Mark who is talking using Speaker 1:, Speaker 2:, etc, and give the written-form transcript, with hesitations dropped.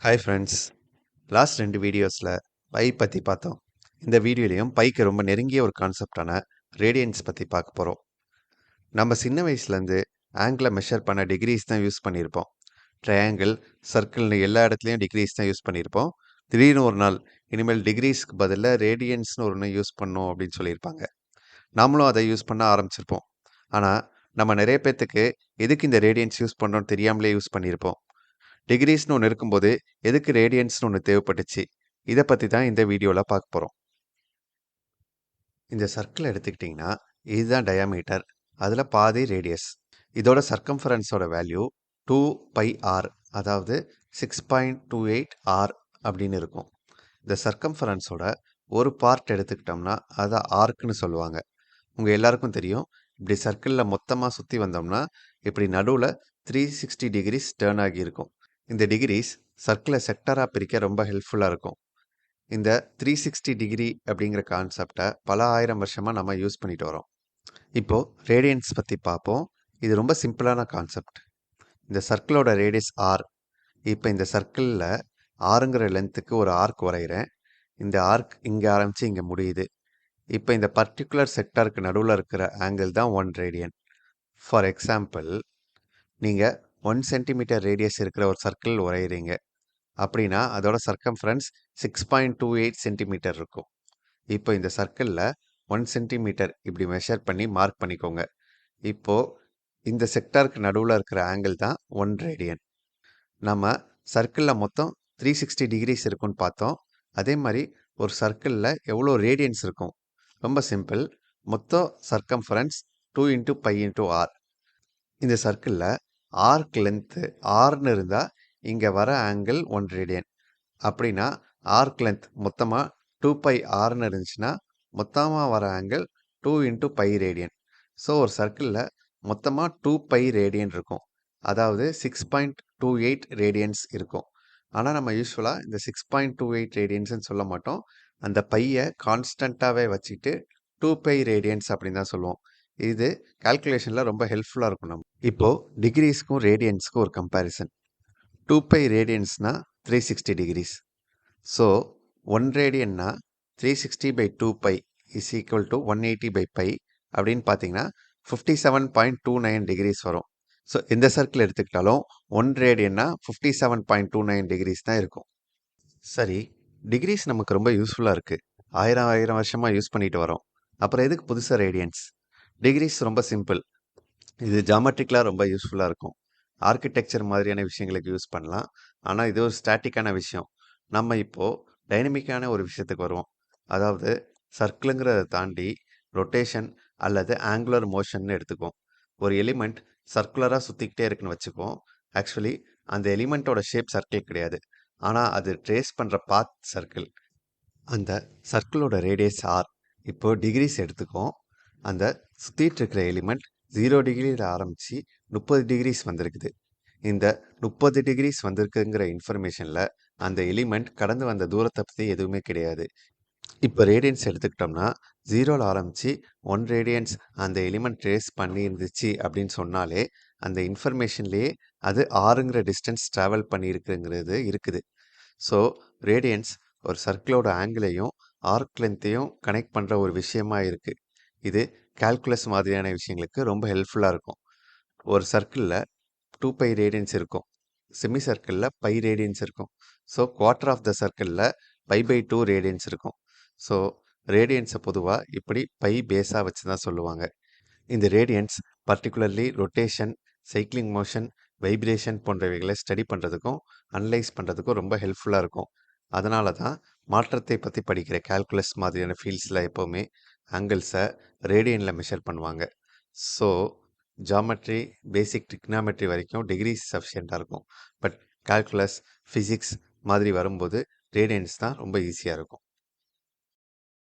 Speaker 1: Hi friends. Last 2 வீடியோஸில் by பற்றி பார்த்தோம். இந்த வீடியோலையும் பைக்கு ரொம்ப நெருங்கிய ஒரு கான்செப்டான ரேடியன்ஸ் பற்றி பார்க்க போகிறோம். நம்ம சின்ன வயசுலேருந்து ஆங்கிளை மெஷர் பண்ண டிகிரிஸ் தான் யூஸ் பண்ணியிருப்போம். ட்ரையாங்கிள், சர்க்கிள்னு எல்லா இடத்துலையும் டிகிரிஸ் தான் யூஸ் பண்ணியிருப்போம். திடீர்னு ஒரு நாள் இனிமேல் டிகிரிஸ்க்கு பதிலாக ரேடியன்ஸ்னு ஒன்று யூஸ் பண்ணோம் அப்படின்னு சொல்லியிருப்பாங்க. நாமளும் அதை யூஸ் பண்ண ஆரம்பிச்சிருப்போம். ஆனால் நம்ம நிறைய பேர்த்துக்கு எதுக்கு இந்த ரேடியன்ஸ் யூஸ் பண்ணோன்னு தெரியாமலே யூஸ் பண்ணியிருப்போம். டிகிரிஸ்னு ஒன்று இருக்கும்போது எதுக்கு ரேடியன்ஸ்னு ஒன்று தேவைப்பட்டுச்சு, இதை பற்றி தான் இந்த வீடியோவில் பார்க்க போகிறோம். இந்த சர்க்கிள் எடுத்துக்கிட்டிங்கன்னா இதுதான் டயாமீட்டர், அதில் பாதி ரேடியஸ். இதோட சர்க்கம்ஃபரன்ஸோட வேல்யூ 2πr, அதாவது 6.28r அப்படின்னு இருக்கும். இந்த சர்க்கம்ஃபரன்ஸோட ஒரு பார்ட் எடுத்துக்கிட்டோம்னா அதை ஆர்க்குன்னு சொல்லுவாங்க. உங்கள் எல்லாருக்கும் தெரியும், இப்படி சர்க்கிளில் மொத்தமாக சுற்றி வந்தோம்னா இப்படி நடுவில் 360 டிகிரிஸ் டேர்ன் ஆகியிருக்கும். இந்த டிகிரிஸ் சர்க்கிளை செக்டராக பிரிக்க ரொம்ப ஹெல்ப்ஃபுல்லாக இருக்கும். இந்த 360 டிகிரி அப்படிங்கிற கான்செப்டை பல ஆயிரம் வருஷமாக நம்ம யூஸ் பண்ணிட்டு வரோம். இப்போது ரேடியன்ஸ் பற்றி பார்ப்போம். இது ரொம்ப சிம்பிளான கான்செப்ட். இந்த சர்க்கிளோட ரேடியஸ் ஆர். இப்போ இந்த சர்க்கிளில் ஆறுங்கிற லென்த்துக்கு ஒரு ஆர்க் வரைகிறேன். இந்த ஆர்க் இங்கே ஆரம்பித்து இங்கே முடியுது. இப்போ இந்த பர்டிகுலர் செக்டாருக்கு நடுவில் இருக்கிற ஆங்கிள் தான் 1 ரேடியன். ஃபார் எக்ஸாம்பிள், நீங்கள் 1 சென்டிமீட்டர் ரேடியஸ் இருக்கிற ஒரு சர்க்கிள் வரைகிறீங்க அப்படின்னா அதோட சர்க்கம்ஃபரன்ஸ் 6.28 சென்டிமீட்டர் இருக்கும். இப்போ இந்த சர்க்கிளில் 1 சென்டிமீட்டர் இப்படி மெஷர் பண்ணி மார்க் பண்ணிக்கோங்க. இப்போது இந்த செக்டாருக்கு நடுவில் இருக்கிற ஆங்கிள் தான் 1 ரேடியன். நம்ம சர்க்கிளில் மொத்தம் 360 டிகிரிஸ் இருக்குன்னு பார்த்தோம். அதே மாதிரி ஒரு சர்க்கிளில் எவ்வளோ ரேடியன்ஸ் இருக்கும்? ரொம்ப சிம்பிள். மொத்தம் சர்க்கம்ஃபரன்ஸ் 2 × π × r. இந்த சர்க்கிளில் ஆர்க் லென்த்து ஆர்னு இருந்தால் இங்கே வர ஆங்கிள் 1 ரேடியன். அப்படின்னா ஆர்க் லென்த் மொத்தமாக 2πrன்னு இருந்துச்சுன்னா மொத்தமாக வர ஆங்கிள் 2 × π ரேடியன். ஸோ ஒரு சர்க்கிளில் மொத்தமாக 2π ரேடியன் இருக்கும். அதாவது 6.28 ரேடியன்ஸ் இருக்கும். ஆனால் நம்ம யூஸ்வலாக இந்த 6.28 ரேடியன்ஸ்ன்னு சொல்ல மாட்டோம். அந்த பையை கான்ஸ்டண்ட்டாகவே வச்சுட்டு 2π ரேடியன்ஸ் அப்படின்னு தான் சொல்லுவோம். இது கால்குலேஷனில் ரொம்ப ஹெல்ப்ஃபுல்லாக இருக்கும். நம்ம இப்போது டிகிரிஸ்க்கும் ரேடியன்ஸ்க்கும் ஒரு கம்பேரிசன். 2π ரேடியன்ஸ்னால் 360 டிகிரிஸ். ஸோ 1 ரேடியன்னா 360/2π இஸ் ஈக்குவல் டு 180/π அப்படின்னு பார்த்தீங்கன்னா 57.29 டிகிரிஸ் வரும். ஸோ எந்த சர்க்கிள் எடுத்துக்கிட்டாலும் 1 ரேடியன்னா 57.29 டிகிரிஸ் தான் இருக்கும். சரி, டிகிரிஸ் நமக்கு ரொம்ப யூஸ்ஃபுல்லாக இருக்குது. ஆயிரம் வருஷமாக யூஸ் பண்ணிட்டு வரோம். அப்புறம் எதுக்கு புதுசாக ரேடியன்ஸ்? டிகிரிஸ் ரொம்ப சிம்பிள். இது ஜாமெட்ரிக்கலாக ரொம்ப யூஸ்ஃபுல்லாக இருக்கும். ஆர்கிடெக்சர் மாதிரியான விஷயங்களுக்கு யூஸ் பண்ணலாம். ஆனால் இது ஒரு ஸ்டாட்டிக்கான விஷயம். நம்ம இப்போது டைனமிக்கான ஒரு விஷயத்துக்கு வருவோம். அதாவது சர்க்கிளுங்கிறத தாண்டி ரொட்டேஷன் அல்லது ஆங்குலர் மோஷன்னு எடுத்துக்குவோம். ஒரு எலிமெண்ட் சர்க்குலராக சுற்றிக்கிட்டே இருக்குன்னு வச்சுக்குவோம். ஆக்சுவலி அந்த எலிமெண்ட்டோட ஷேப் சர்க்கிள் கிடையாது. ஆனால் அது ட்ரேஸ் பண்ணுற பாத் சர்க்கிள். அந்த சர்க்கிளோட ரேடியஸ் ஆர். இப்போது டிகிரிஸ் எடுத்துக்குவோம். அந்த சுற்றிட்டு இருக்கிற எலிமெண்ட் 0 டிகிரியில் ஆரம்பித்து 30 டிகிரிஸ் வந்திருக்குது. இந்த 30 டிகிரிஸ் வந்திருக்குங்கிற இன்ஃபர்மேஷனில் அந்த எலிமெண்ட் கடந்து வந்த தூரத்தை பற்றி எதுவுமே கிடையாது. இப்போ ரேடியன்ஸ் எடுத்துக்கிட்டோம்னா 0ல் ஆரம்பித்து 1 ரேடியன்ஸ் அந்த எலிமெண்ட் ட்ரேஸ் பண்ணியிருந்துச்சு அப்படின்னு சொன்னாலே அந்த இன்ஃபர்மேஷன்லேயே அது ஆறுங்கிற டிஸ்டன்ஸ் ட்ராவல் பண்ணியிருக்குங்கிறது இருக்குது. ஸோ ரேடியன்ஸ் ஒரு சர்க்கிளோட ஆங்கிளையும் ஆர்க் லென்த்தையும் கனெக்ட் பண்ணுற ஒரு விஷயமா இருக்குது. இது கால்குலஸ் மாதிரியான விஷயங்களுக்கு ரொம்ப ஹெல்ப்ஃபுல்லாக இருக்கும். ஒரு சர்க்கிளில் 2π ரேடியன்ஸ் இருக்கும். செமி சர்க்கிளில் π ரேடியன்ஸ் இருக்கும். ஸோ குவார்ட்டர் ஆஃப் த சர்க்கிளில் π/2 ரேடியன்ஸ் இருக்கும். ஸோ ரேடியன்ஸை பொதுவாக இப்படி π பேஸாக வச்சு தான் சொல்லுவாங்க. இந்த radians particularly rotation, cycling motion, vibration போன்றவைகளை ஸ்டடி பண்ணுறதுக்கும் அனலைஸ் பண்ணுறதுக்கும் ரொம்ப ஹெல்ப்ஃபுல்லாக இருக்கும். அதனால தான் மாற்றத்தை பற்றி படிக்கிற கால்குலஸ் மாதிரியான ஃபீல்ட்ஸில் எப்போவுமே ஆங்கிள்ஸை ரேடியனில் மெஷர் பண்ணுவாங்க. ஸோ ஜாமெட்ரி, பேசிக் ட்ரிக்னாமெட்ரி வரைக்கும் டிகிரிஸ் சஃபிஷியண்ட்டாக இருக்கும். பட் கால்குலஸ், ஃபிசிக்ஸ் மாதிரி வரும்போது ரேடியன்ஸ் தான் ரொம்ப ஈஸியாக இருக்கும்.